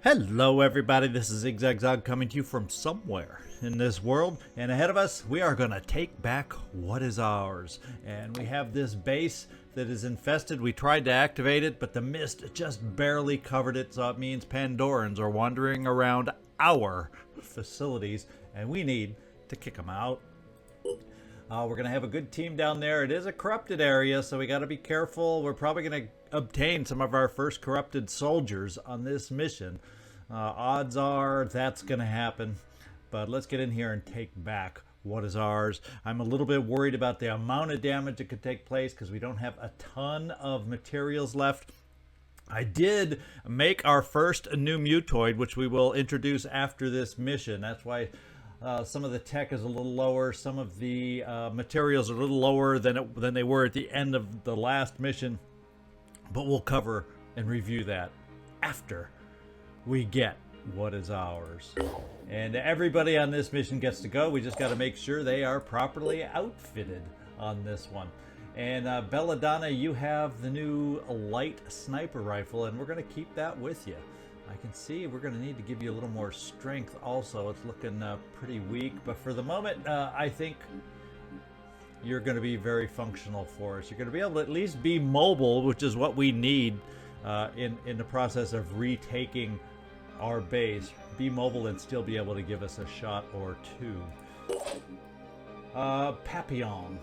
Hello everybody, this is Zigzag coming to you from somewhere in this world, and ahead of us we are going to take back what is ours. And we have this base that is infested. We tried to activate it, but the mist just barely covered it, so it means Pandorans are wandering around our facilities, and we need to kick them out. We're going to have a good team down there. It is a corrupted area, so we got to be careful. We're probably going to obtain some of our first corrupted soldiers on this mission. Odds are that's going to happen, but let's get in here and take back what is ours. I'm a little bit worried about the amount of damage that could take place because we don't have a ton of materials left. I did make our first new mutoid, which we will introduce after this mission. That's why some of the tech is a little lower. Some of the materials are a little lower than they were at the end of the last mission. But we'll cover and review that after we get what is ours. And everybody on this mission gets to go. We just got to make sure they are properly outfitted on this one. And Belladonna, you have the new light sniper rifle, and we're going to keep that with you. I can see we're going to need to give you a little more strength also. It's looking pretty weak, but for the moment, I think you're going to be very functional for us. You're going to be able to at least be mobile, which is what we need in the process of retaking our base. Be mobile and still be able to give us a shot or two. Papillon.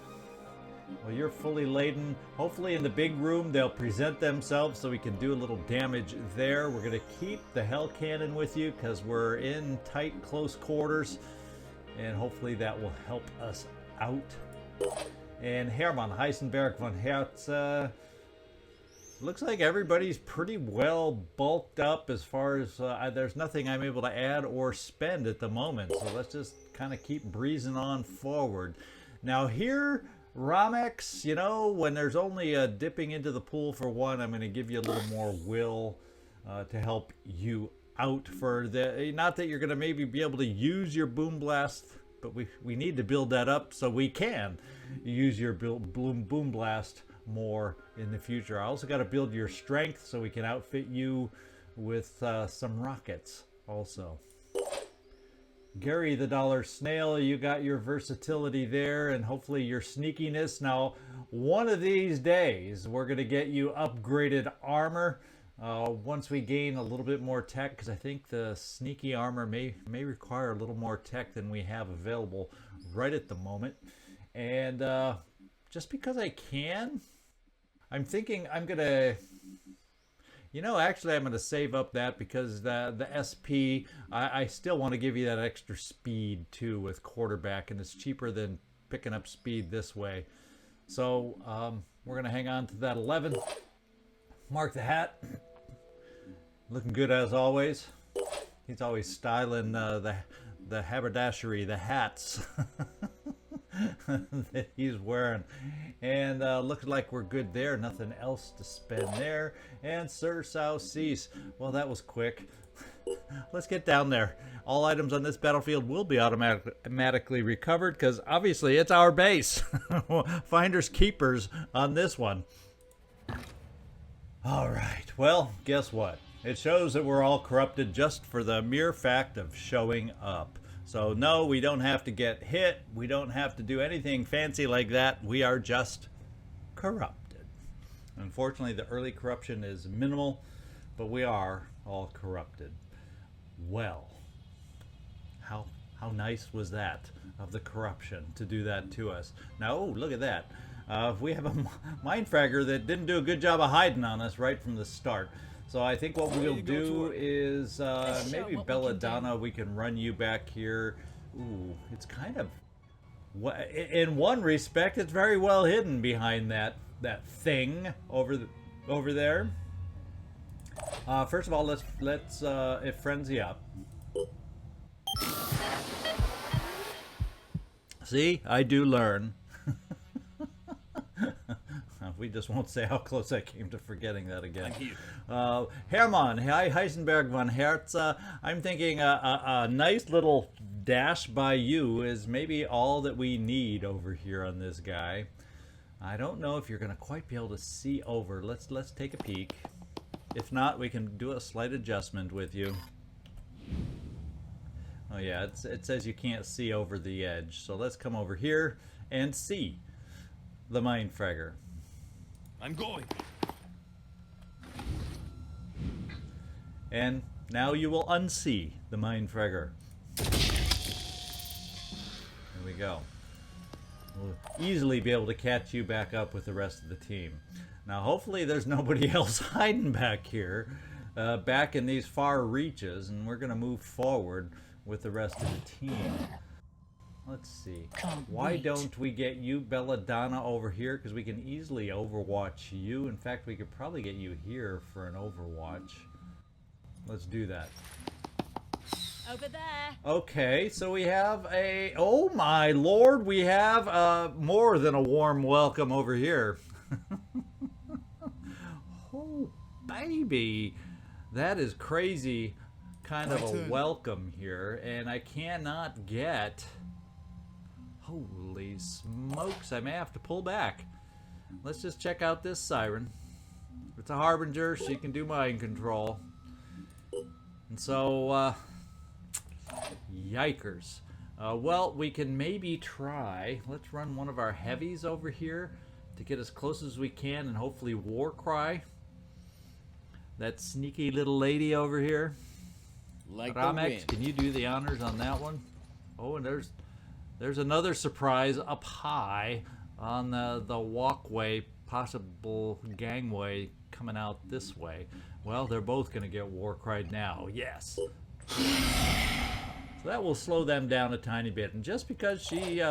Well, you're fully laden. Hopefully in the big room they'll present themselves so we can do a little damage there. We're going to keep the Hell Cannon with you because we're in tight, close quarters. And hopefully that will help us out. And Hermann Heisenberg von Hertz. Looks like everybody's pretty well bulked up as far as there's nothing I'm able to add or spend at the moment. So let's just kind of keep breezing on forward. Now here, Ramex, you know, when there's only a dipping into the pool for one, I'm going to give you a little more will to help you out for the, not that you're going to maybe be able to use your boom blast, but we need to build that up so we can use your boom blast more in the future. I also got to build your strength so we can outfit you with some rockets also. Gary the Dollar Snail, you got your versatility there and hopefully your sneakiness. Now, one of these days, we're going to get you upgraded armor once we gain a little bit more tech, because I think the sneaky armor may require a little more tech than we have available right at the moment. And just because I can, I'm thinking I'm going to... You know, actually, I'm going to save up that because the SP, I still want to give you that extra speed, too, with quarterback, and it's cheaper than picking up speed this way. So, we're going to hang on to that 11. Mark the Hat. Looking good as always. He's always styling the haberdashery, the hats that he's wearing. And looks like we're good there. Nothing else to spend there. And Sir South Seas. Well, that was quick. Let's get down there. All items on this battlefield will be automatically recovered because obviously it's our base. Finders keepers on this one. All right. Well, guess what? It shows that we're all corrupted just for the mere fact of showing up. So no, we don't have to get hit. We don't have to do anything fancy like that. We are just corrupted. Unfortunately, the early corruption is minimal, but we are all corrupted. Well, how nice was that of the corruption to do that to us? Now, oh, look at that. We have a mind fragger that didn't do a good job of hiding on us right from the start. So I think what we'll do is maybe Belladonna, we can run you back here. Ooh, it's kind of, in one respect, it's very well hidden behind that thing over there. First of all, let's frenzy up. See, I do learn. We just won't say how close I came to forgetting that again. Hermann Heisenberg von Hertz. I'm thinking a nice little dash by you is maybe all that we need over here on this guy. I don't know if you're going to quite be able to see over. Let's take a peek. If not, we can do a slight adjustment with you. Oh yeah, it says you can't see over the edge. So let's come over here and see the Mindfragger. I'm going. And now you will unsee the Mindfragger. There we go. We'll easily be able to catch you back up with the rest of the team. Now hopefully there's nobody else hiding back here, back in these far reaches, and we're going to move forward with the rest of the team. Let's see. Why don't we get you, Belladonna, over here? Because we can easily overwatch you. In fact, we could probably get you here for an overwatch. Let's do that. Over there. Okay, so we have a... Oh my lord, we have more than a warm welcome over here. Oh, baby. That is crazy kind of a welcome here. And I cannot get... Holy smokes, I may have to pull back. Let's just check out this siren. It's a harbinger, she can do mind control. And so, yikers. Well, we can maybe try. Let's run one of our heavies over here to get as close as we can and hopefully war cry. That sneaky little lady over here. Like Ramex, can you do the honors on that one? Oh, and there's another surprise up high on the walkway, possible gangway coming out this way. Well, they're both going to get war cried now. Yes. So that will slow them down a tiny bit. And just because she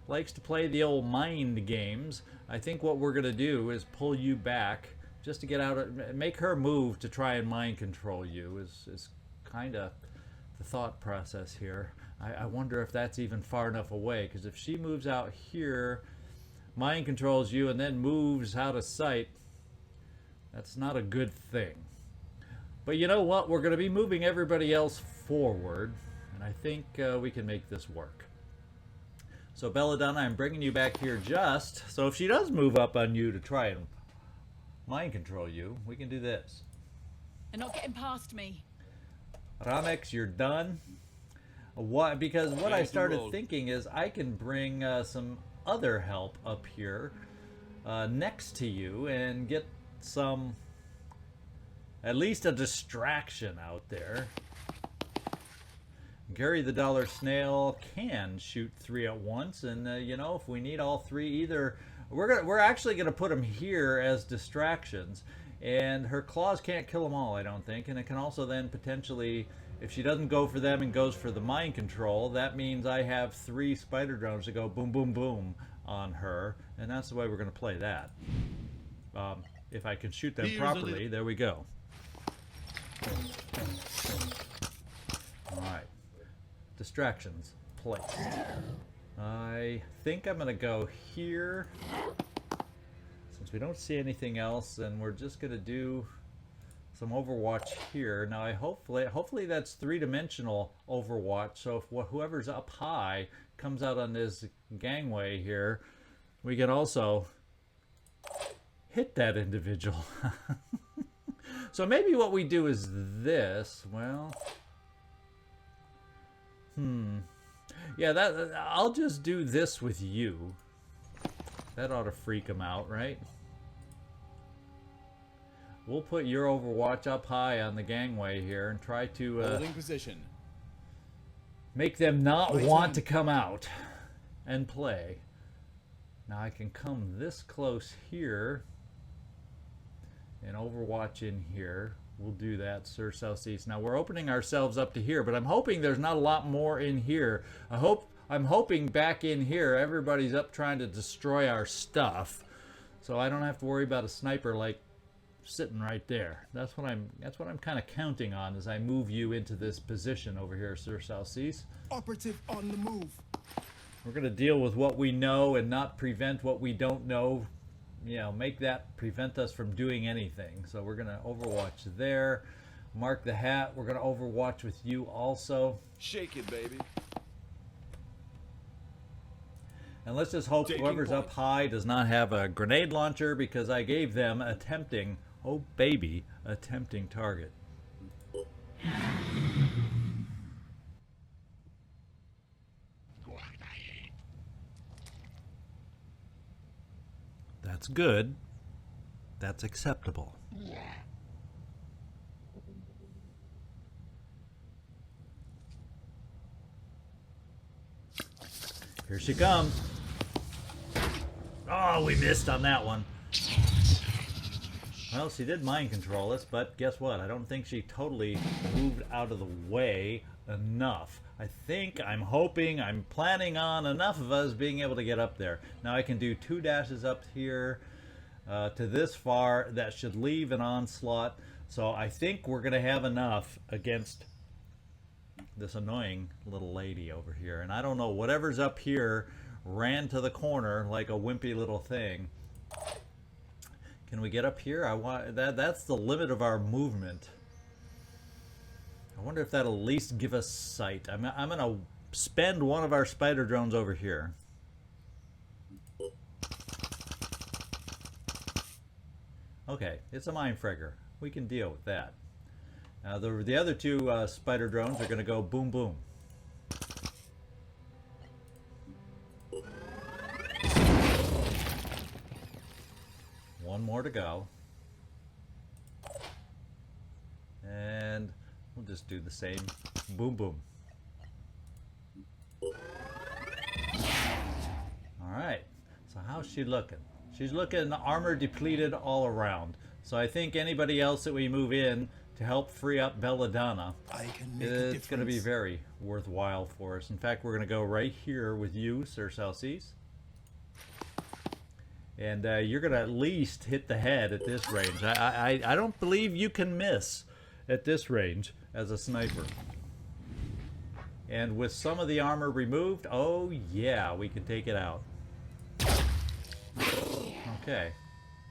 likes to play the old mind games, I think what we're going to do is pull you back just to get out of, make her move to try and mind control you is kind of the thought process here. I wonder if that's even far enough away, because if she moves out here, mind controls you, and then moves out of sight, that's not a good thing. But you know what? We're going to be moving everybody else forward, and I think we can make this work. So Belladonna, I'm bringing you back here just so if she does move up on you to try and mind control you, we can do this. They're not getting past me. Ramex, you're done. What? Because what I started thinking is I can bring some other help up here next to you and get some, at least a distraction out there. Gary the Dollar Snail can shoot 3 at once, and you know, if we need all 3, either we're actually gonna put them here as distractions, and her claws can't kill them all, I don't think, and it can also then potentially, if she doesn't go for them and goes for the mind control, that means I have 3 spider drones to go boom, boom, boom on her, and that's the way we're gonna play that. If I can shoot them properly, there we go. Alright. Distractions placed. I think I'm going to go here. Since we don't see anything else, and we're just going to do some Overwatch here. Now, hopefully that's 3-dimensional Overwatch, so if whoever's up high comes out on this gangway here, we can also hit that individual. So maybe what we do is this. Well, yeah, I'll just do this with you. That ought to freak them out, right? We'll put your Overwatch up high on the gangway here and try to holding position. Make them not want to come out and play. Now I can come this close here and Overwatch in here. We'll do that, Sir Southeast. Now we're opening ourselves up to here, but I'm hoping there's not a lot more in here. I'm hoping back in here everybody's up trying to destroy our stuff, so I don't have to worry about a sniper like sitting right there. That's what I'm kind of counting on as I move you into this position over here, Sir Southeast. Operative on the move. We're going to deal with what we know and not prevent what we don't know. You know, make that prevent us from doing anything. So we're going to Overwatch there. Mark the hat. We're going to Overwatch with you also. Shake it, baby. And let's just hope whoever's up high does not have a grenade launcher, because I gave them a tempting Oh baby, a tempting target. That's good. That's acceptable. Here she comes. Oh, we missed on that one. Well, she did mind control us, but guess what? I don't think she totally moved out of the way enough. I'm hoping, I'm planning on enough of us being able to get up there. Now I can do 2 dashes up here to this far. That should leave an onslaught. So I think we're going to have enough against this annoying little lady over here. And I don't know, whatever's up here ran to the corner like a wimpy little thing. Can we get up here? That's the limit of our movement. I wonder if that'll at least give us sight. I'm going to spend one of our spider drones over here. Okay, it's a mine fragger. We can deal with that. The other 2 spider drones are going to go boom boom. One more to go. And we'll just do the same. Boom, boom. Alright. So how's she looking? She's looking armor depleted all around. So I think anybody else that we move in to help free up Belladonna, it's going to be very worthwhile for us. In fact, we're going to go right here with you, Sir Celsius. And you're going to at least hit the head at this range. I don't believe you can miss at this range as a sniper. And with some of the armor removed, oh yeah, we can take it out. Okay,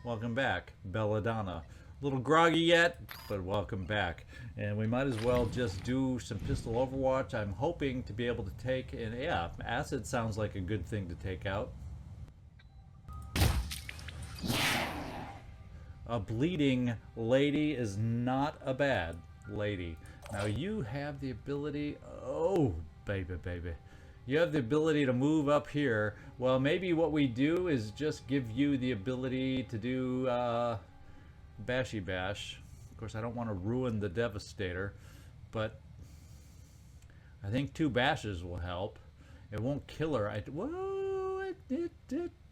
welcome back, Belladonna. A little groggy yet, but welcome back. And we might as well just do some pistol overwatch. I'm hoping to be able to take, and yeah, acid sounds like a good thing to take out. A bleeding lady is not a bad lady. Now you have the ability, oh baby, baby. You have the ability to move up here. Well, maybe what we do is just give you the ability to do bashy bash. Of course, I don't want to ruin the Devastator, but I think 2 bashes will help. It won't kill her. Well, it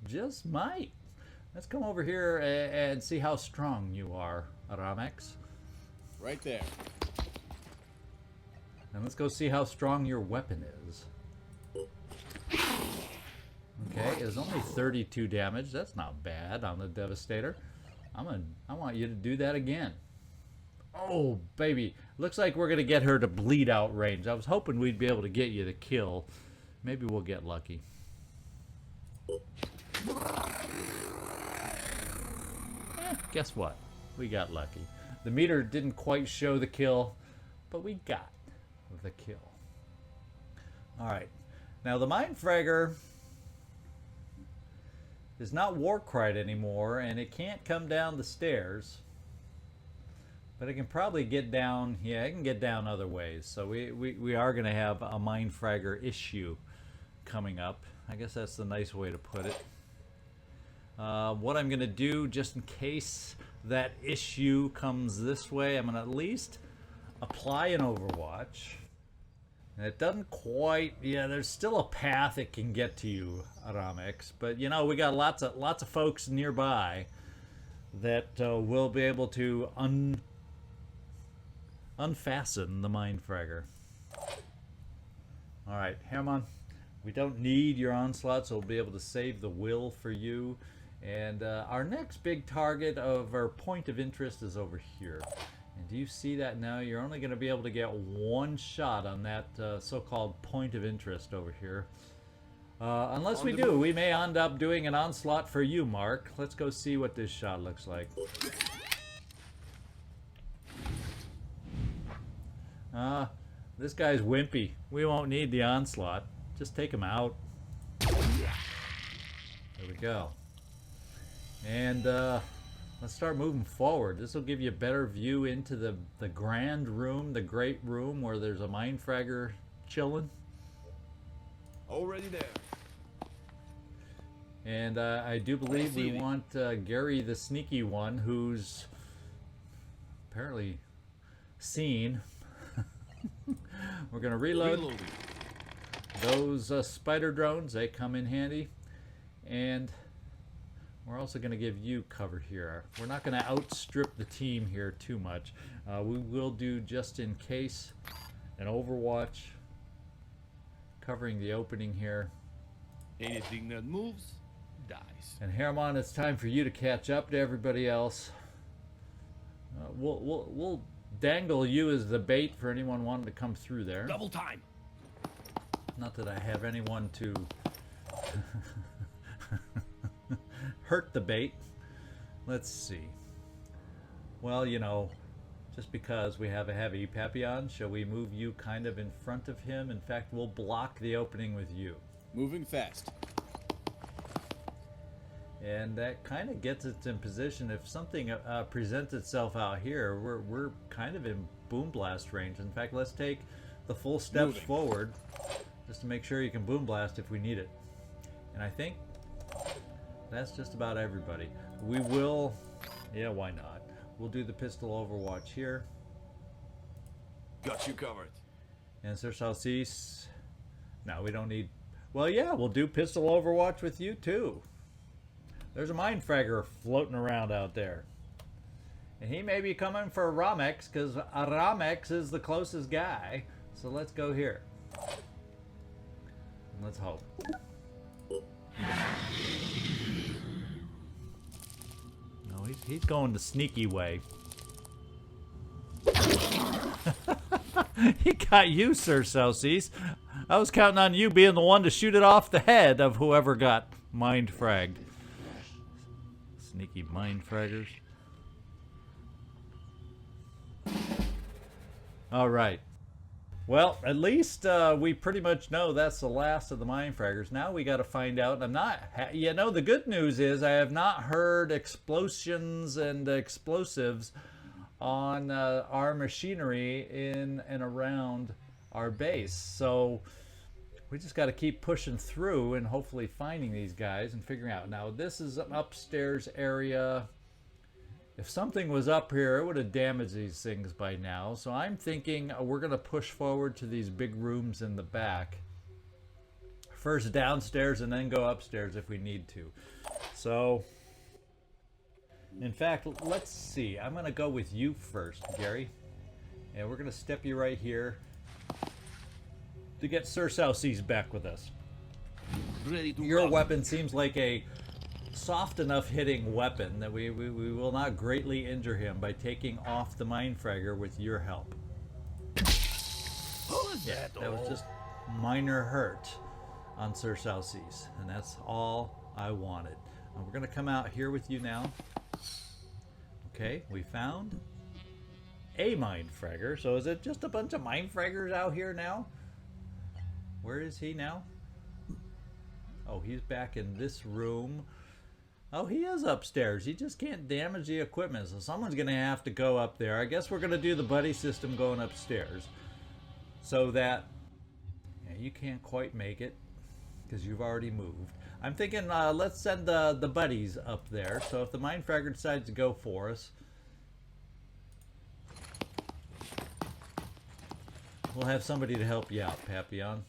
just might. Let's come over here and see how strong you are, Aramex. Right there. And let's go see how strong your weapon is. Okay, it's only 32 damage. That's not bad on the Devastator. I want you to do that again. Oh, baby. Looks like we're going to get her to bleed out range. I was hoping we'd be able to get you to kill. Maybe we'll get lucky. Guess what? We got lucky. The meter didn't quite show the kill, but we got the kill. Alright. Now the Mind Fragger is not Warcried anymore, and it can't come down the stairs. But it can probably get down, yeah, it can get down other ways. So we are going to have a Mind Fragger issue coming up. I guess that's the nice way to put it. What I'm going to do, just in case that issue comes this way, I'm going to at least apply an Overwatch. And it doesn't quite, yeah, there's still a path it can get to you, Aramex. But, you know, we got lots of folks nearby that will be able to unfasten the Mind Fragger. Alright, Herman, we don't need your onslaught, so we'll be able to save the will for you. And our next big target of our point of interest is over here. And do you see that now? You're only going to be able to get 1 shot on that so-called point of interest over here. Unless we do, we may end up doing an onslaught for you, Mark. Let's go see what this shot looks like. This guy's wimpy. We won't need the onslaught. Just take him out. There we go. And let's start moving forward. This will give you a better view into the grand room, the great room where there's a mind fragger chilling. Already there. And I do believe we want Gary the sneaky one, who's apparently seen. We're going to reload. Those spider drones, they come in handy. And we're also going to give you cover here. We're not going to outstrip the team here too much. We will do, just in case, an overwatch covering the opening here. Anything that moves dies. And Herman, it's time for you to catch up to everybody else. We'll dangle you as the bait for anyone wanting to come through there. Double time. Not that I have anyone to hurt the bait. Let's see. Well, you know, just because we have a heavy Papillon, shall we move you kind of in front of him? In fact, we'll block the opening with you. Moving fast. And that kind of gets it in position. If something presents itself out here, we're kind of in boom blast range. In fact, let's take the full steps forward just to make sure you can boom blast if we need it. And I think that's just about everybody. We will, yeah, why not? We'll do the pistol overwatch here. Got you covered. And Sir Salsis, no, we don't need, well, yeah, we'll do pistol overwatch with you too. There's a mind fragger floating around out there. And he may be coming for Ramex, because Ramex is the closest guy. So let's go here. And let's hope. No, he's going the sneaky way. He got you, Sir Celsius. I was counting on you being the one to shoot it off the head of whoever got mind fragged. Sneaky mind fraggers. All right. Well, at least we pretty much know that's the last of the mind fraggers. Now we got to find out. I'm not, you know, the good news is I have not heard explosions and explosives on our machinery in and around our base. So we just got to keep pushing through and hopefully finding these guys and figuring out. Now, this is an upstairs area. If something was up here, it would have damaged these things by now. So I'm thinking we're going to push forward to these big rooms in the back. First downstairs and then go upstairs if we need to. So, in fact, let's see. I'm going to go with you first, Gary. And we're going to step you right here to get Sir Southseas back with us. Ready to Your rock. weapon seems like a soft enough hitting weapon that we will not greatly injure him by taking off the mind fragger with your help. Yeah, that was just minor hurt on Sir Southseas, and that's all I wanted. And we're going to come out here with you now. Okay, we found a mind fragger. So is it just a bunch of mind fraggers out here now? Where is he now? Oh, he's back in this room. Oh, he is upstairs. He just can't damage the equipment, so someone's going to have to go up there. I guess we're going to do the buddy system going upstairs. So that, yeah, you can't quite make it because you've already moved. I'm thinking let's send the buddies up there. So if the mind fragger decides to go for us, we'll have somebody to help you out, Papillon.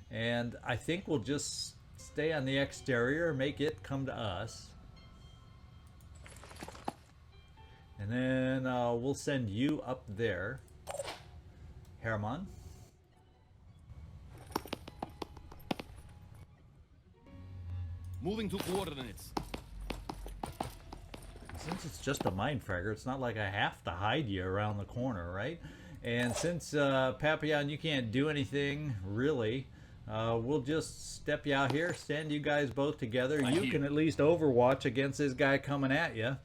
And I think we'll just stay on the exterior, make it come to us. And then we'll send you up there, Herman. Moving to coordinates. Since it's just a mind fragger, it's not like I have to hide you around the corner, right? And since Papillon, you can't do anything really, we'll just step you out here, stand you guys both together. You can at least overwatch against this guy coming at you.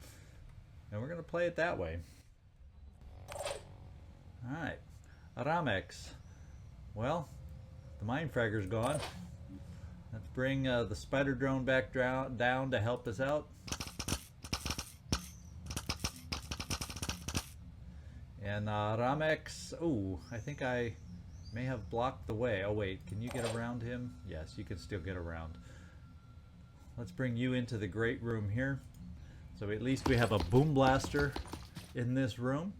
And we're going to play it that way. Alright. Ramex. Well, the mind fragger's gone. Let's bring the spider drone back down to help us out. And Ramex, ooh, I think I may have blocked the way. Oh wait, can you get around him? Yes, you can still get around. Let's bring you into the great room here. So at least we have a boom blaster in this room.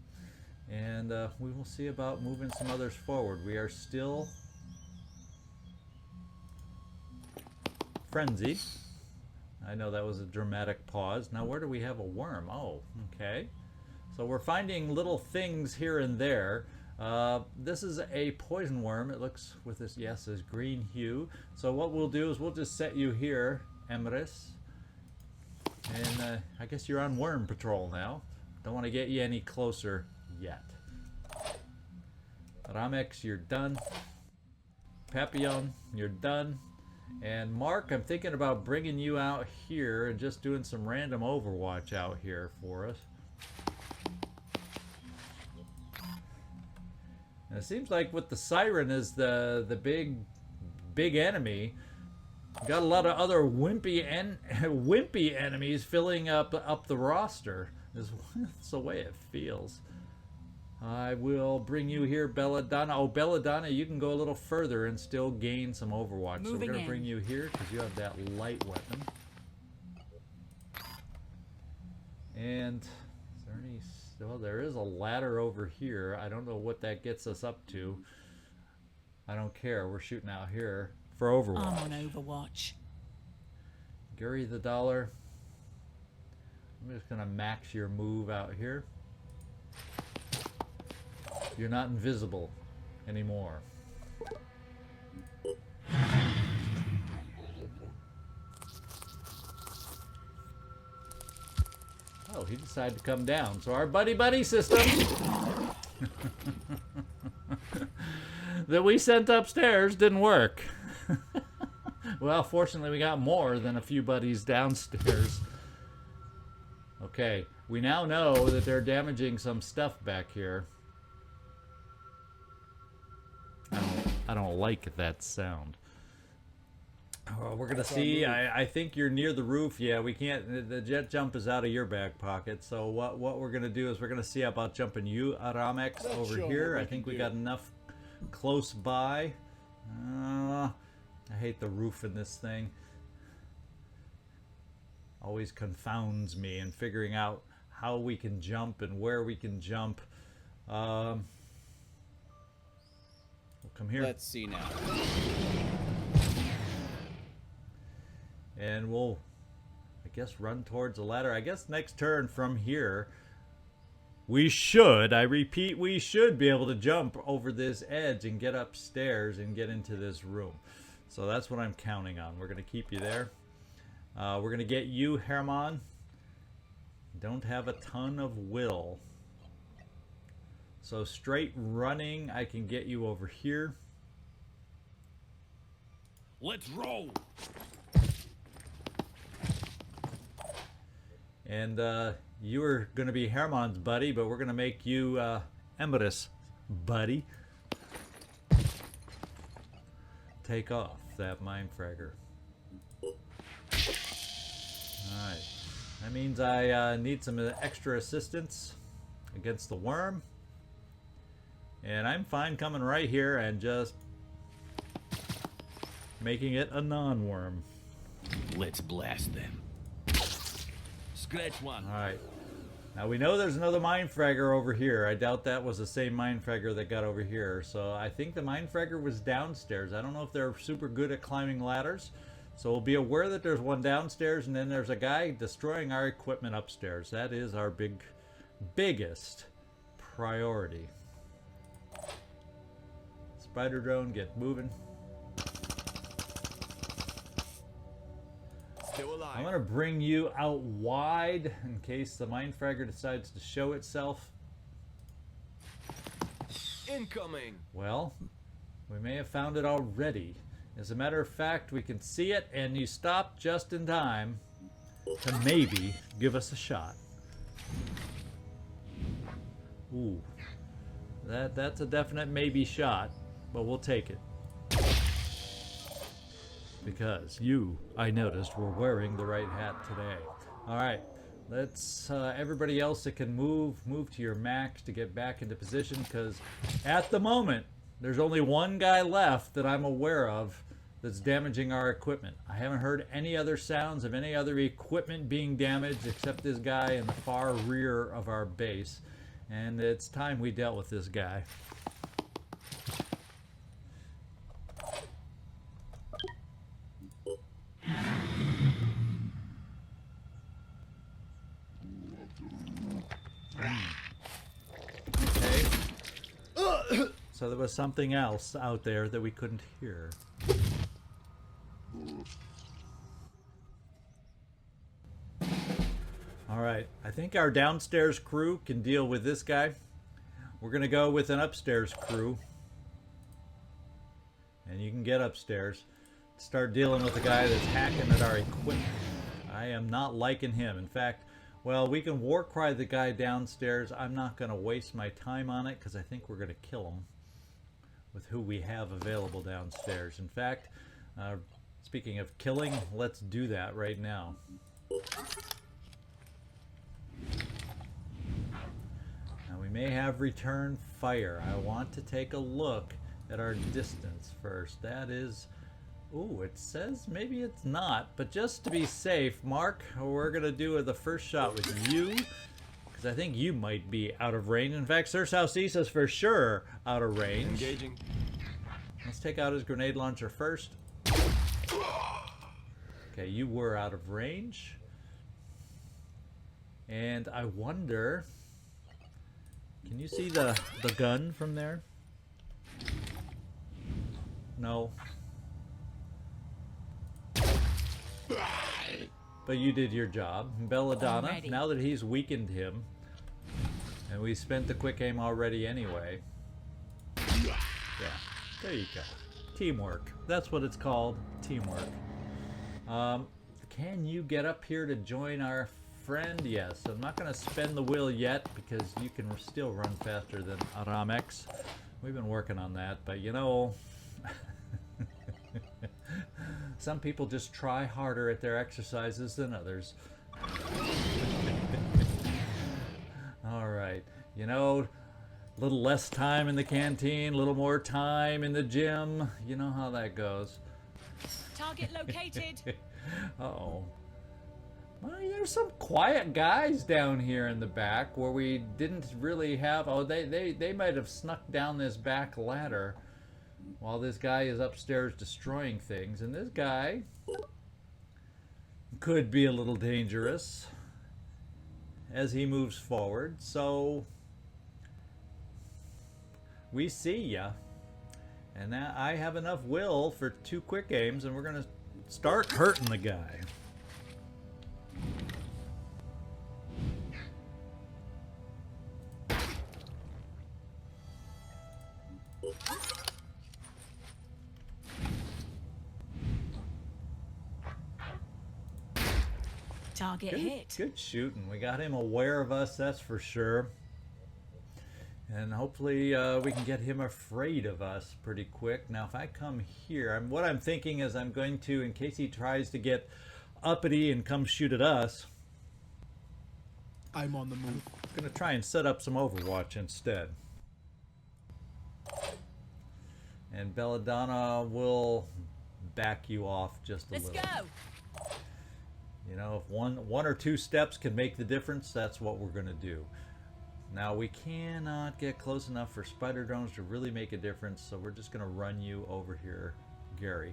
And we will see about moving some others forward. We are still frenzied. I know that was a dramatic pause. Now where do we have a worm? Oh, okay. So we're finding little things here and there. This is a poison worm. It looks with this, yes, this green hue. So what we'll do is we'll just set you here, Emrys. And I guess you're on worm patrol now. Don't want to get you any closer yet. Ramex, you're done. Papillon, you're done. And Mark, I'm thinking about bringing you out here and just doing some random Overwatch out here for us. And it seems like with the Siren is the big enemy. Got a lot of other wimpy enemies filling up the roster. That's the way it feels. I will bring you here, Belladonna. Oh, Belladonna, you can go a little further and still gain some Overwatch. So we're going to bring you here because you have that light weapon. And is there any... Well, there is a ladder over here. I don't know what that gets us up to. I don't care. We're shooting out here for Overwatch. I'm on Overwatch. Gary the Dollar. I'm just going to max your move out here. You're not invisible anymore. Oh, he decided to come down. So our buddy system that we sent upstairs didn't work. Well, fortunately we got more than a few buddies downstairs. Okay, we now know that they're damaging some stuff back here. I don't like that sound. Oh, we're gonna see. I think you're near the roof. Yeah, we can't. The jet jump is out of your back pocket. So what we're gonna do is we're gonna see about jumping you, Aramex, over here. I think we got enough close by. I hate the roof in this thing. Always confounds me in figuring out how we can jump and where we can jump. We'll come here. Let's see now. And we'll, I guess, run towards the ladder. I guess next turn from here, we should, I repeat, we should be able to jump over this edge and get upstairs and get into this room. So that's what I'm counting on. We're going to keep you there. We're going to get you, Herman. Don't have a ton of will. So straight running, I can get you over here. Let's roll. And you are going to be Herman's buddy, but we're going to make you Emrys' buddy. Take off that mindfragger. Alright. That means I need some extra assistance against the worm. And I'm fine coming right here and just making it a non-worm. Let's blast them. Scratch one. Alright. Now we know there's another mindfragger over here. I doubt that was the same mindfragger that got over here. So I think the mindfragger was downstairs. I don't know if they're super good at climbing ladders. So we'll be aware that there's one downstairs and then there's a guy destroying our equipment upstairs. That is our biggest priority. Spider drone, get moving. Still alive. I'm going to bring you out wide in case the mindfragger decides to show itself. Incoming. Well, we may have found it already. As a matter of fact, we can see it, and you stopped just in time to maybe give us a shot. Ooh. That's a definite maybe shot, but we'll take it. Because you, I noticed, were wearing the right hat today. Alright, Let's everybody else that can move to your max to get back into position, because at the moment there's only one guy left that I'm aware of that's damaging our equipment. I haven't heard any other sounds of any other equipment being damaged except this guy in the far rear of our base, and it's time we dealt with this guy. Okay. So there was something else out there that we couldn't hear. Alright, I think our downstairs crew can deal with this guy. We're going to go with an upstairs crew. And you can get upstairs. Start dealing with the guy that's hacking at our equipment. I am not liking him. In fact, well, we can war cry the guy downstairs. I'm not going to waste my time on it because I think we're going to kill him with who we have available downstairs. In fact, speaking of killing, let's do that right now. Now we may have return fire. I want to take a look at our distance first. That is... Ooh, it says maybe it's not, but just to be safe, Mark, we're going to do the first shot with you, because I think you might be out of range. In fact, Sir Southeast is for sure out of range. Engaging. Let's take out his grenade launcher first. Okay, you were out of range. And I wonder, can you see the gun from there? No. But you did your job. Belladonna, Alrighty. now that he's weakened him, and we spent the quick aim already anyway. Yeah, there you go. Teamwork. That's what it's called. Teamwork. Can you get up here to join our friend? Yes. I'm not going to spend the will yet because you can still run faster than Aramex. We've been working on that, but you know... Some people just try harder at their exercises than others. Alright, you know, a little less time in the canteen, a little more time in the gym. You know how that goes. Target located. Uh-oh. Well, there's some quiet guys down here in the back where we didn't really have... Oh, they might have snuck down this back ladder while this guy is upstairs destroying things. And this guy could be a little dangerous as he moves forward. So we see ya. And now I have enough will for 2 quick aims, and we're going to start hurting the guy. Target hit. Good shooting. We got him aware of us, that's for sure. And hopefully we can get him afraid of us pretty quick. Now, if I come here, what I'm thinking is I'm going to, in case he tries to get uppity and come shoot at us, I'm on the move. I'm going to try and set up some Overwatch instead. And Belladonna will back you off just a Let's little. go. You know, if one or 2 steps can make the difference, that's what we're going to do. Now, we cannot get close enough for spider drones to really make a difference, so we're just going to run you over here, Gary.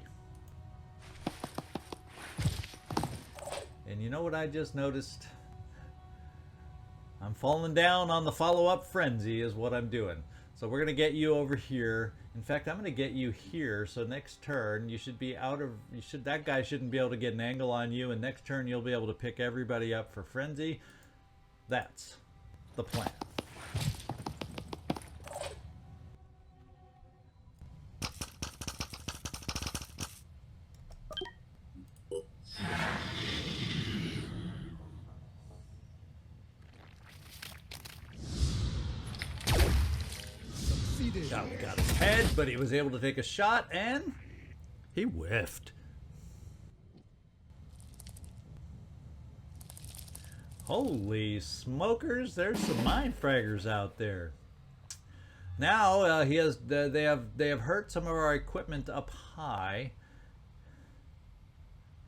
And you know what I just noticed? I'm falling down on the follow-up frenzy is what I'm doing. So we're going to get you over here. In fact, I'm going to get you here, so next turn you should be out of... that guy shouldn't be able to get an angle on you, and next turn you'll be able to pick everybody up for frenzy. That's the plan. Now we got his head, but he was able to take a shot, and he whiffed. Holy smokers! There's some mind fraggers out there. Now he has. They have hurt some of our equipment up high.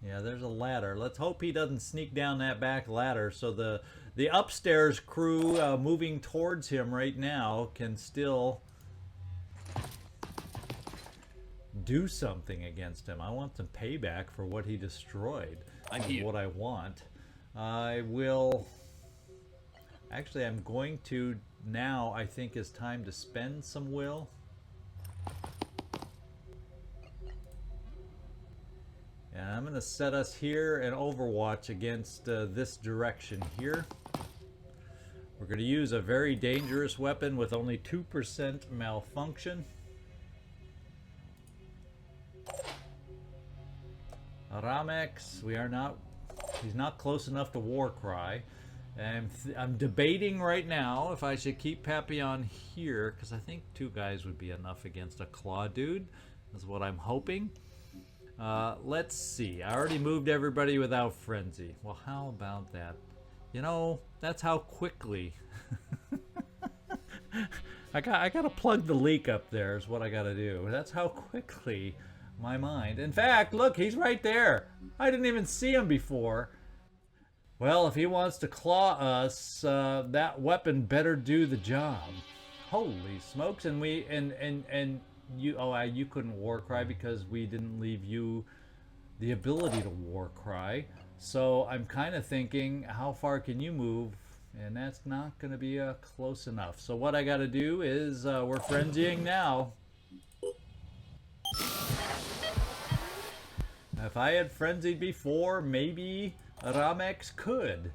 Yeah, there's a ladder. Let's hope he doesn't sneak down that back ladder. So the upstairs crew moving towards him right now can still do something against him. I want some payback for what he destroyed. I'm here. What I want. I will. Actually, I'm going to now. I think it's time to spend some will. And I'm going to set us here and Overwatch against this direction here. We're going to use a very dangerous weapon with only 2% malfunction. Ramex, we are not. He's not close enough to Warcry. And I'm debating right now if I should keep Papillon here, because I think 2 guys would be enough against a Claw dude. That's what I'm hoping. Let's see. I already moved everybody without Frenzy. Well, how about that? You know, that's how quickly. I gotta plug the leak up there is what I gotta do. That's how quickly my mind. In fact, look, he's right there. I didn't even see him before. Well, if he wants to claw us, that weapon better do the job. Holy smokes! And we and you. Oh, you couldn't Warcry because we didn't leave you the ability to Warcry. So I'm kind of thinking, how far can you move? And that's not going to be close enough. So what I got to do is we're frenzying now. If I had frenzied before, maybe Ramex could.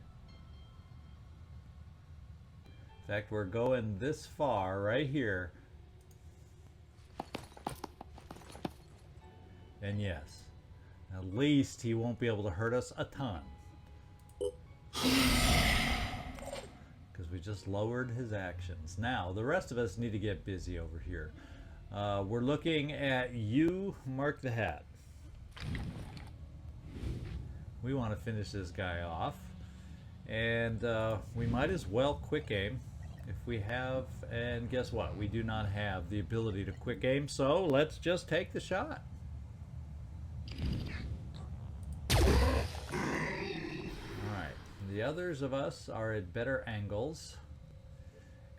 In fact, we're going this far right here. And yes, at least he won't be able to hurt us a ton. Because we just lowered his actions. Now, the rest of us need to get busy over here. We're looking at you, Mark the Hat. We want to finish this guy off. And we might as well quick aim if we have, and guess what? We do not have the ability to quick aim, so let's just take the shot. Alright, the others of us are at better angles.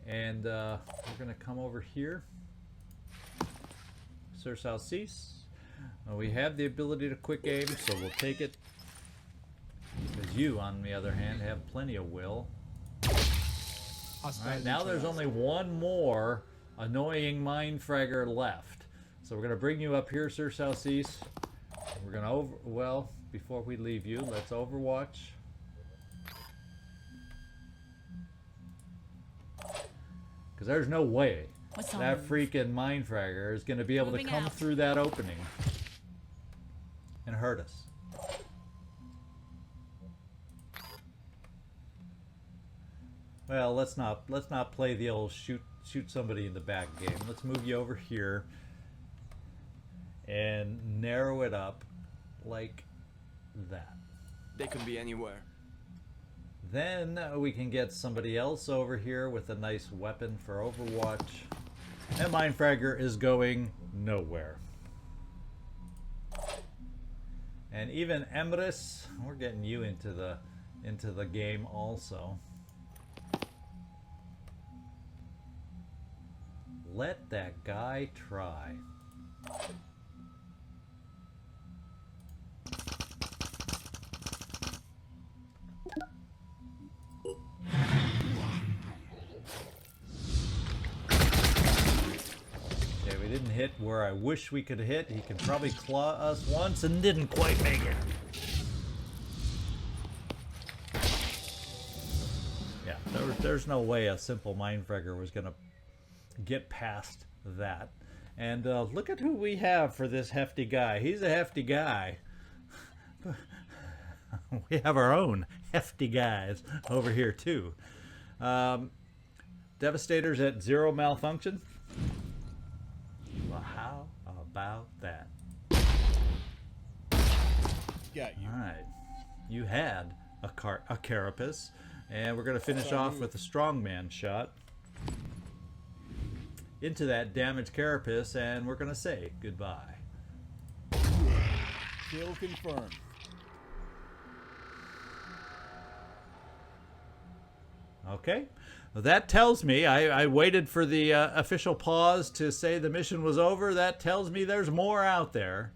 And we're going to come over here. Sir Salcease. We have the ability to quick aim, so we'll take it. Because you, on the other hand, have plenty of will. Alright, now there's only one more annoying mindfragger left. So we're going to bring you up here, Sir Salcease. We're going to well, before we leave you, let's Overwatch. Because there's no way that freaking mindfragger is going to be able to come through that opening and hurt us. Well, let's not play the old shoot somebody in the back game. Let's move you over here and narrow it up like that. They can be anywhere. Then we can get somebody else over here with a nice weapon for Overwatch. And Mindfragger is going nowhere. And even Emrys, we're getting you into the game also. Let that guy try. Okay, we didn't hit where I wish we could hit. He can probably claw us once and didn't quite make it. Yeah, there's no way a simple Mindfragger was going to get past that. And look at who we have for this hefty guy. He's a hefty guy. We have our own hefty guys over here too. Devastator's at 0 malfunction. Well, how about that? Got you. All right. You had a carapace. And we're going to finish off with a strongman shot into that damaged carapace, and we're going to say goodbye. Kill confirmed. Okay. Well, that tells me, I waited for the official pause to say the mission was over. That tells me there's more out there.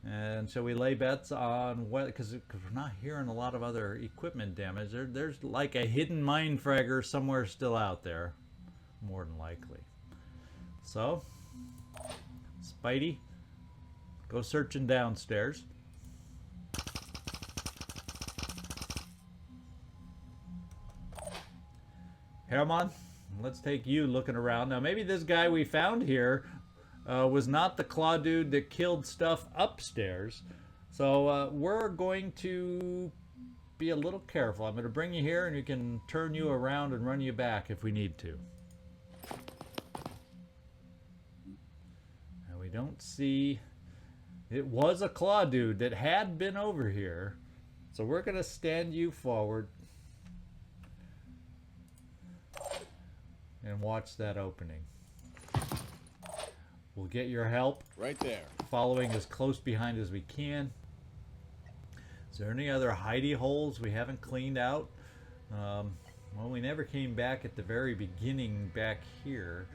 And shall we lay bets on what, because we're not hearing a lot of other equipment damage. There's like a hidden mine fragger somewhere still out there, more than likely. So, Spidey, go searching downstairs. Herman, let's take you looking around. Now, maybe this guy we found here was not the claw dude that killed stuff upstairs. So we're going to be a little careful. I'm going to bring you here, and you can turn you around and run you back if we need to. And we don't see... It was a claw dude that had been over here. So we're going to stand you forward and watch that opening. We'll get your help. Right there. Following as close behind as we can. Is there any other hidey holes we haven't cleaned out? Well, we never came back at the very beginning back here.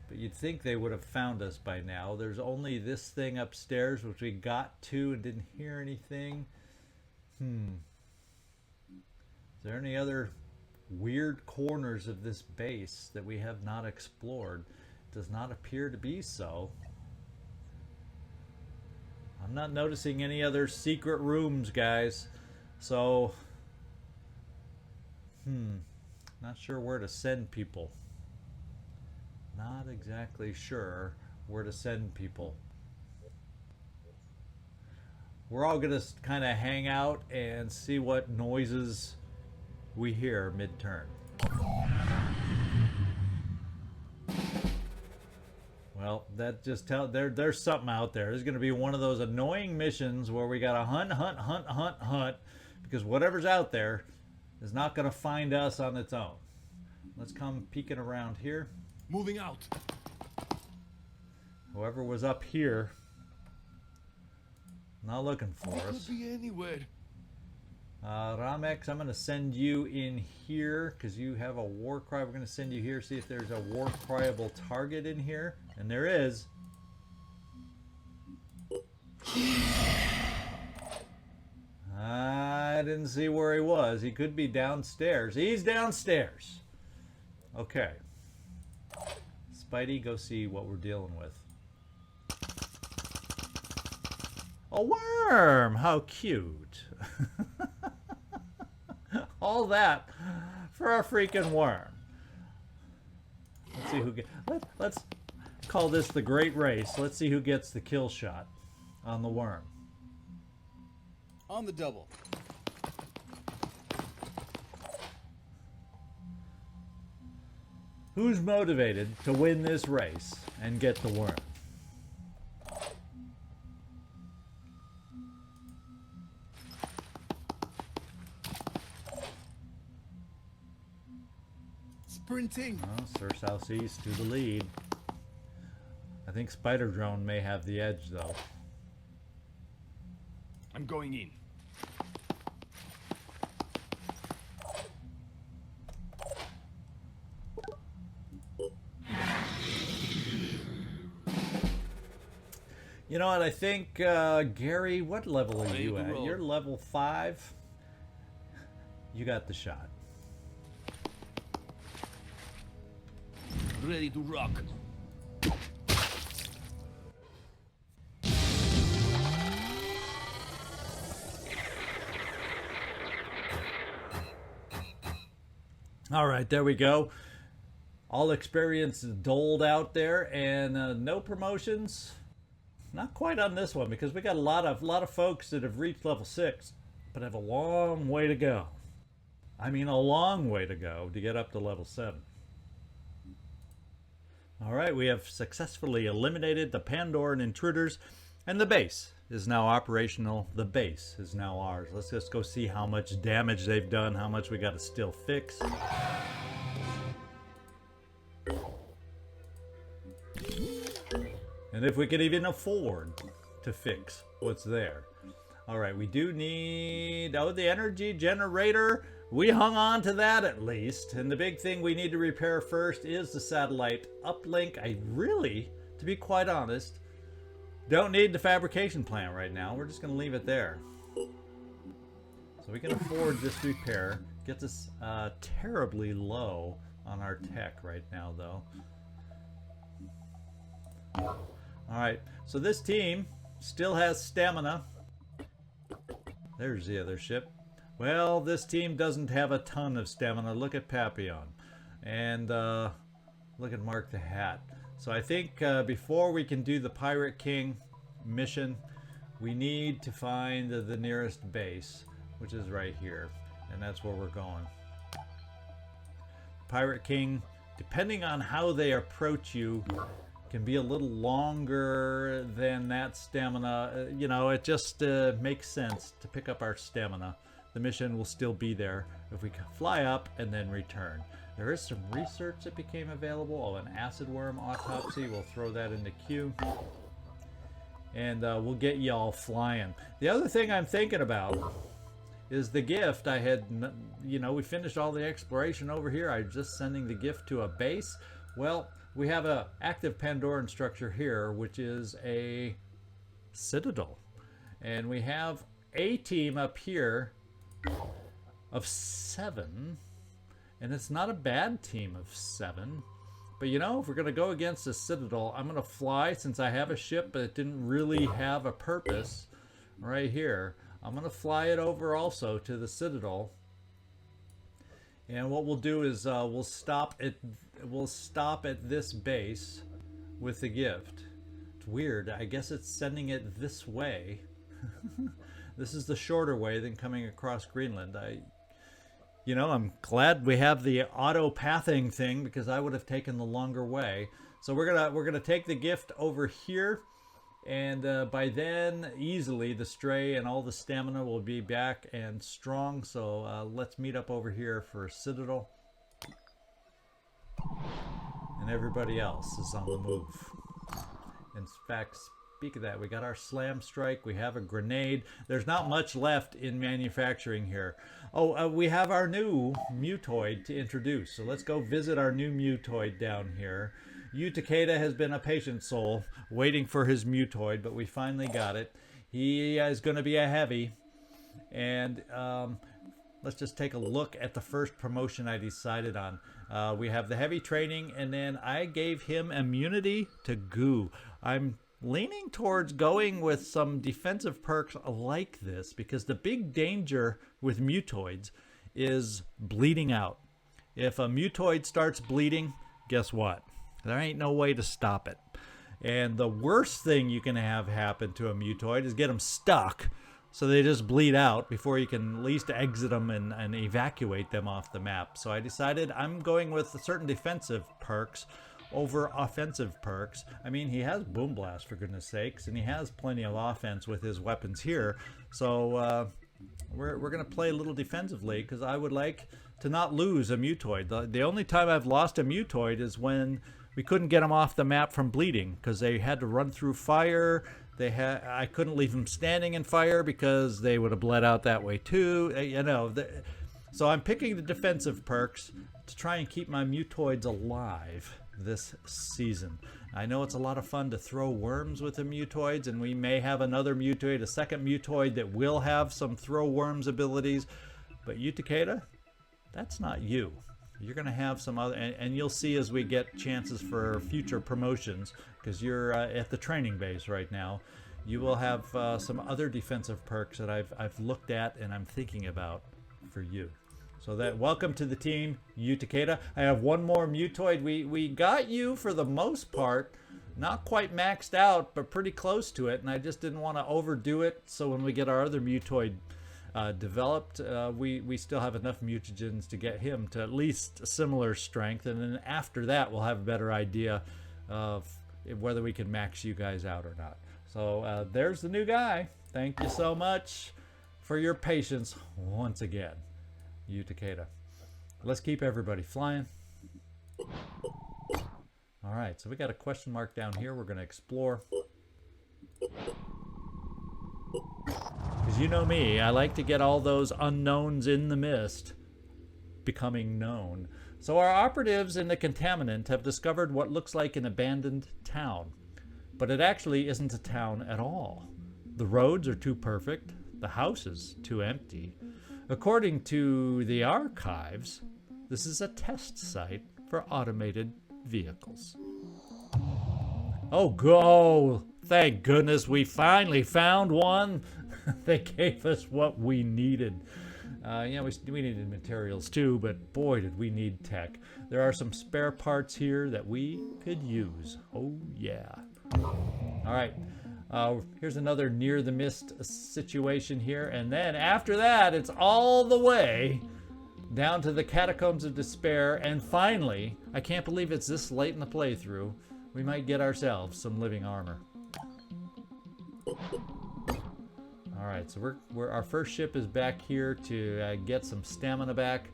But you'd think they would have found us by now. There's only this thing upstairs, which we got to and didn't hear anything. Is there any other weird corners of this base that we have not explored? Does not appear to be so. I'm not noticing any other secret rooms, guys. So, not sure where to send people. Not exactly sure where to send people. We're all gonna kind of hang out and see what noises we hear mid-turn. Well, that just there's something out there. There's going to be one of those annoying missions where we got to hunt, because whatever's out there is not going to find us on its own. Let's come peeking around here. Moving out. Whoever was up here, not looking for us. Could be anywhere. Ramex, I'm going to send you in here because you have a war cry. We're going to send you here, see if there's a war cryable target in here. And there is. I didn't see where he was. He could be downstairs. He's downstairs. Okay. Spidey, go see what we're dealing with. A worm! How cute. All that for a freaking worm. Let's see who let's call this the Great Race. Let's see who gets the kill shot on the worm. On the double. Who's motivated to win this race and get the worm? Sprinting. Well, Sir Southeast to the lead. I think Spider Drone may have the edge, though. I'm going in. You know what? I think, Gary, what level are you at? You're level 5. You got the shot. Ready to rock. All right, there we go. All experience doled out there, and no promotions. Not quite on this one because we got a lot of folks that have reached level 6, but have a long way to go. I mean, a long way to go to get up to level 7. All right, we have successfully eliminated the Pandoran intruders, and the base is now operational. The base is now ours. Let's just go see how much damage they've done, how much we got to still fix. And if we could even afford to fix what's there. All right, we do need, the energy generator. We hung on to that at least. And the big thing we need to repair first is the satellite uplink. I really, to be quite honest, don't need the fabrication plant right now. We're just going to leave it there. So we can afford this repair. Gets us terribly low on our tech right now, though. Alright, so this team still has stamina. There's the other ship. Well, this team doesn't have a ton of stamina. Look at Papillon. And look at Mark the Hat. So I think before we can do the Pirate King mission, we need to find the nearest base, which is right here. And that's where we're going. Pirate King, depending on how they approach you, can be a little longer than that stamina. You know, it just makes sense to pick up our stamina. The mission will still be there if we can fly up and then return. There is some research that became available. Oh, an acid worm autopsy. We'll throw that in the queue. And we'll get y'all flying. The other thing I'm thinking about is the gift. I had, you know, we finished all the exploration over here. I'm just sending the gift to a base. Well, we have an active Pandoran structure here, which is a citadel. And we have a team up here of 7. And it's not a bad team of 7. But you know, if we're going to go against a citadel, I'm going to fly, since I have a ship but it didn't really have a purpose right here. I'm going to fly it over also to the citadel. And what we'll do is we'll stop at this base with the gift. It's weird. I guess it's sending it this way. This is the shorter way than coming across Greenland. You know, I'm glad we have the auto-pathing thing, because I would have taken the longer way. So we're gonna take the gift over here, and by then easily the stray and all the stamina will be back and strong. So let's meet up over here for Citadel, and everybody else is on the move. In fact, speak of that, we got our slam strike, we have a grenade. There's not much left in manufacturing here. Oh, we have our new mutoid to introduce. So let's go visit our new mutoid down here. Takeda has been a patient soul waiting for his mutoid, but we finally got it. He is going to be a heavy. And let's just take a look at the first promotion I decided on. We have the heavy training, and then I gave him immunity to goo. I'm leaning towards going with some defensive perks like this, because the big danger with mutoids is bleeding out. If a mutoid starts bleeding, guess what? There ain't no way to stop it. And the worst thing you can have happen to a mutoid is get them stuck, so they just bleed out before you can at least exit them and evacuate them off the map. So I decided I'm going with certain defensive perks over offensive perks. I mean, he has Boom Blast, for goodness sakes, and he has plenty of offense with his weapons here. So we're going to play a little defensively, because I would like to not lose a mutoid. The only time I've lost a mutoid is when we couldn't get them off the map from bleeding, because they had to run through fire. I couldn't leave them standing in fire because they would have bled out that way too. You know, so I'm picking the defensive perks to try and keep my mutoids alive this season. I know it's a lot of fun to throw worms with the mutoids, and we may have another mutoid, a second mutoid that will have some throw worms abilities. But Takeda, that's not you. You're going to have some other, and you'll see as we get chances for future promotions, because you're at the training base right now. You will have some other defensive perks that I've looked at and I'm thinking about for you. So that, welcome to the team, Takeda. I have one more mutoid. We got you for the most part, not quite maxed out, but pretty close to it, and I just didn't want to overdo it. So when we get our other mutoid developed, we still have enough mutagens to get him to at least similar strength, and then after that we'll have a better idea of whether we can max you guys out or not. So there's the new guy. Thank you so much for your patience once again, Takeda. Let's keep everybody flying. All right, so we got a question mark down here. We're going to explore. Because you know me, I like to get all those unknowns in the mist becoming known. So our operatives in the contaminant have discovered what looks like an abandoned town. But it actually isn't a town at all. The roads are too perfect. The house is too empty. According to the archives, this is a test site for automated vehicles. Oh, go! Thank goodness we finally found one. They gave us what we needed. Yeah, we needed materials too, but boy, did we need tech. There are some spare parts here that we could use. Oh, yeah. All right. Here's another near the mist situation here. And then after that, it's all the way down to the Catacombs of Despair. And finally, I can't believe it's this late in the playthrough, we might get ourselves some living armor. All right, so our first ship is back here to get some stamina back.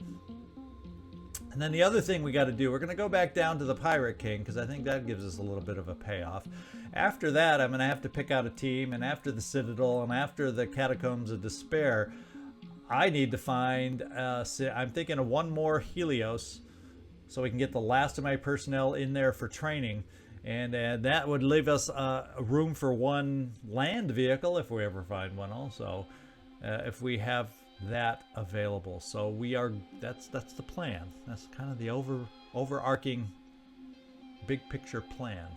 And then the other thing we got to do, we're going to go back down to the Pirate King, because I think that gives us a little bit of a payoff. After that, I'm going to have to pick out a team, and after the Citadel, and after the Catacombs of Despair, I need to find, I'm thinking of one more Helios, so we can get the last of my personnel in there for training. And that would leave us room for one land vehicle, if we ever find one also, if we have that available. So that's the plan. That's kind of the overarching big picture plan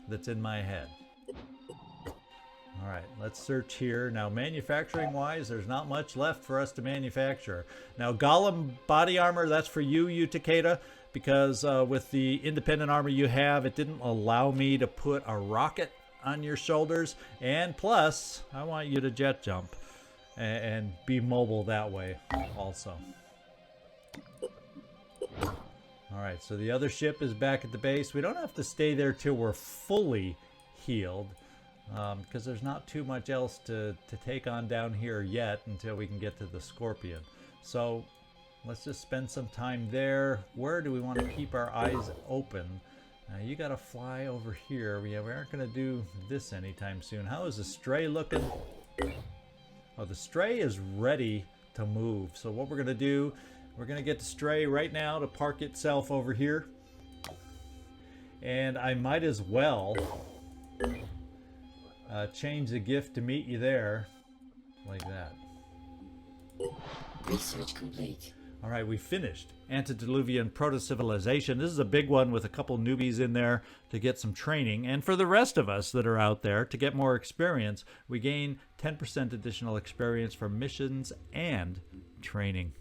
that's in my head. All right, let's search here. Now, manufacturing wise, there's not much left for us to manufacture. Now, Golem body armor, that's for you, Takeda, because with the independent armor you have, it didn't allow me to put a rocket on your shoulders. And plus, I want you to jet jump and be mobile that way also. All right, so the other ship is back at the base. We don't have to stay there till we're fully healed, because there's not too much else to take on down here yet until we can get to the Scorpion. So let's just spend some time there. Where do we want to keep our eyes open? You got to fly over here. We aren't going to do this anytime soon. How is the Stray looking? Oh, the Stray is ready to move. So what we're going to do, we're going to get the Stray right now to park itself over here. And I might as well change the gift to meet you there, like that. Research complete. All right, we finished Antediluvian Proto-Civilization. This is a big one with a couple newbies in there to get some training. And for the rest of us that are out there, to get more experience, we gain 10% additional experience from missions and training.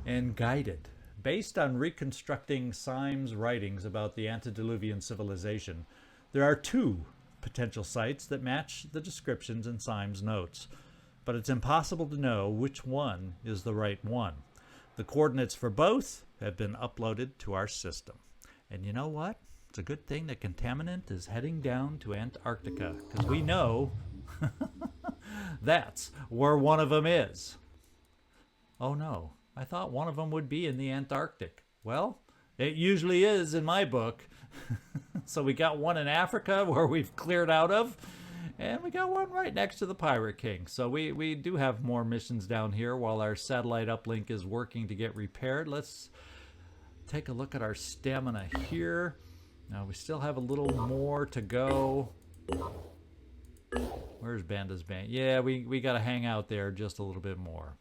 And Guided. Based on reconstructing Syme's writings about the antediluvian civilization, there are 2 potential sites that match the descriptions in Syme's notes, but it's impossible to know which one is the right one. The coordinates for both have been uploaded to our system. And you know what? It's a good thing that Contaminant is heading down to Antarctica, because we know that's where one of them is. Oh no. I thought one of them would be in the Antarctic. Well, it usually is in my book. So we got one in Africa where we've cleared out of, and we got one right next to the Pirate King. So we do have more missions down here while our satellite uplink is working to get repaired. Let's take a look at our stamina here. Now we still have a little more to go. Where's Banda's band? Yeah, we got to hang out there just a little bit more.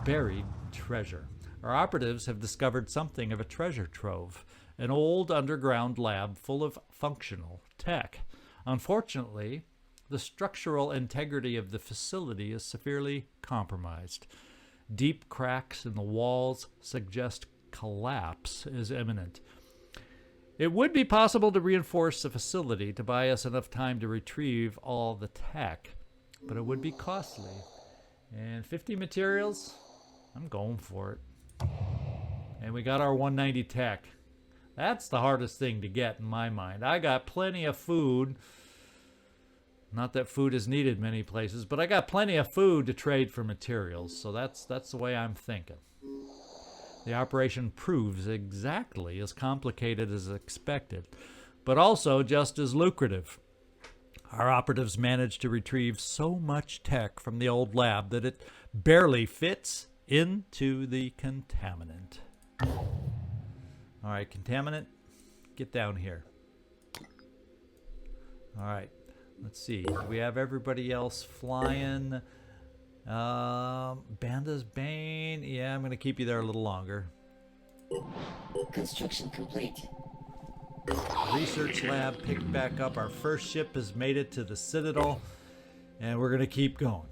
Buried treasure. Our operatives have discovered something of a treasure trove, an old underground lab full of functional tech. Unfortunately, the structural integrity of the facility is severely compromised. Deep cracks in the walls suggest collapse is imminent. It would be possible to reinforce the facility to buy us enough time to retrieve all the tech, but it would be costly. And 50 materials? I'm going for it. And we got our 190 tech. That's the hardest thing to get in my mind. I got plenty of food. Not that food is needed many places, but I got plenty of food to trade for materials. So that's the way I'm thinking. The operation proves exactly as complicated as expected, but also just as lucrative. Our operatives managed to retrieve so much tech from the old lab that it barely fits into the contaminant. All right, contaminant, get down here. All right, let's see. Do we have everybody else flying? Banda's Bane. Yeah, I'm going to keep you there a little longer. Construction complete. Research lab picked back up. Our first ship has made it to the Citadel, and we're going to keep going.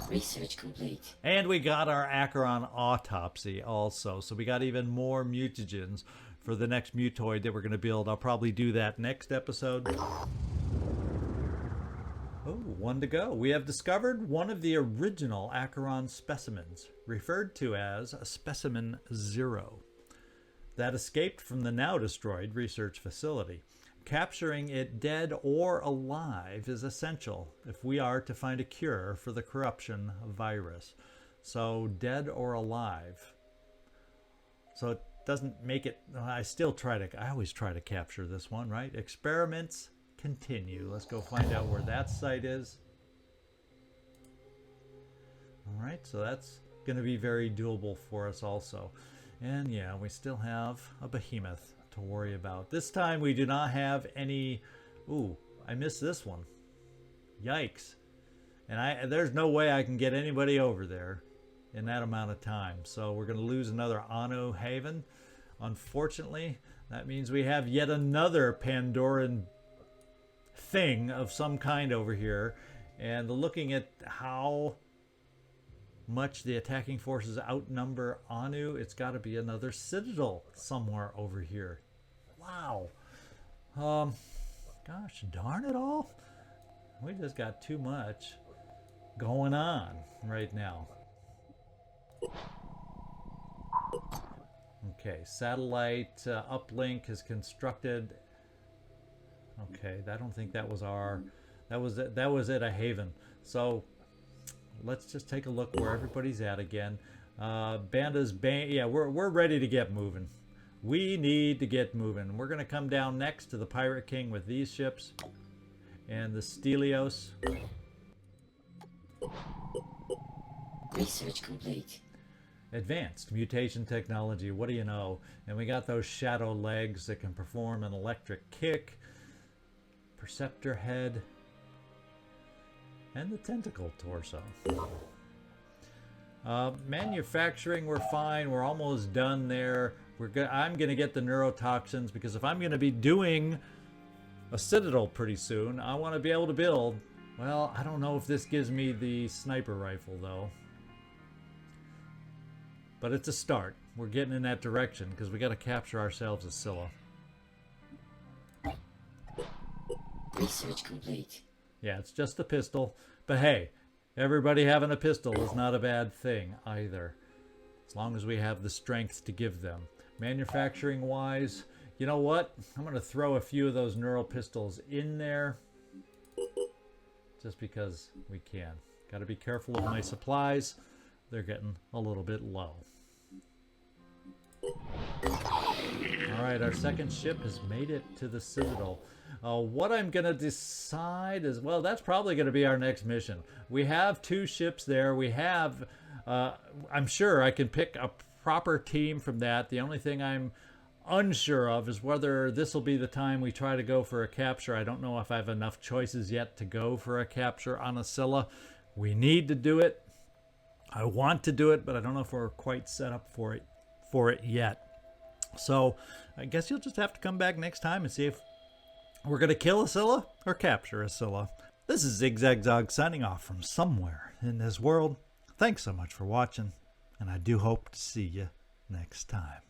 Research complete. And we got our Acheron autopsy also. So we got even more mutagens for the next mutoid that we're going to build. I'll probably do that next episode. Oh, one to go. We have discovered one of the original Acheron specimens, referred to as Specimen 0, that escaped from the now destroyed research facility. Capturing it dead or alive is essential if we are to find a cure for the corruption virus. So dead or alive. So it doesn't make it, I always try to capture this one, right? Experiments continue. Let's go find out where that site is. All right, so that's going to be very doable for us also. And yeah, we still have a behemoth to worry about. This time we do not have any. Ooh, I missed this one. Yikes. And there's no way I can get anybody over there in that amount of time. So we're going to lose another Anu Haven. Unfortunately, that means we have yet another Pandoran thing of some kind over here. And looking at how much the attacking forces outnumber Anu, it's got to be another Citadel somewhere over here. Wow. Gosh darn it all. We just got too much going on right now. Okay, satellite uplink is constructed. Okay, I don't think that was our. That was it, a haven. So let's just take a look where everybody's at again. Banda's Bane. Yeah, we're ready to get moving. We need to get moving. We're going to come down next to the Pirate King with these ships and the Stelios. Research complete. Advanced mutation technology. What do you know? And we got those shadow legs that can perform an electric kick, perceptor head, and the tentacle torso. Manufacturing, we're fine. We're almost done there. I'm going to get the neurotoxins because if I'm going to be doing a Citadel pretty soon, I want to be able to build. Well, I don't know if this gives me the sniper rifle though. But it's a start. We're getting in that direction because we got to capture ourselves a Scylla. Research complete. Yeah, it's just a pistol. But hey, everybody having a pistol is not a bad thing either. As long as we have the strength to give them. Manufacturing wise, you know what? I'm going to throw a few of those neural pistols in there. Just because we can. Got to be careful of my supplies. They're getting a little bit low. Alright, our second ship has made it to the Citadel. What I'm going to decide is, well, that's probably going to be our next mission. We have 2 ships there. We have, I'm sure I can pick a proper team from that. The only thing I'm unsure of is whether this will be the time we try to go for a capture. I don't know if I have enough choices yet to go for a capture on a Scylla. We need to do it. I want to do it, but I don't know if we're quite set up for it yet. So I guess you'll just have to come back next time and see if we're going to kill a Scylla or capture a Scylla. This is Zigzag signing off from somewhere in this world. Thanks so much for watching, and I do hope to see you next time.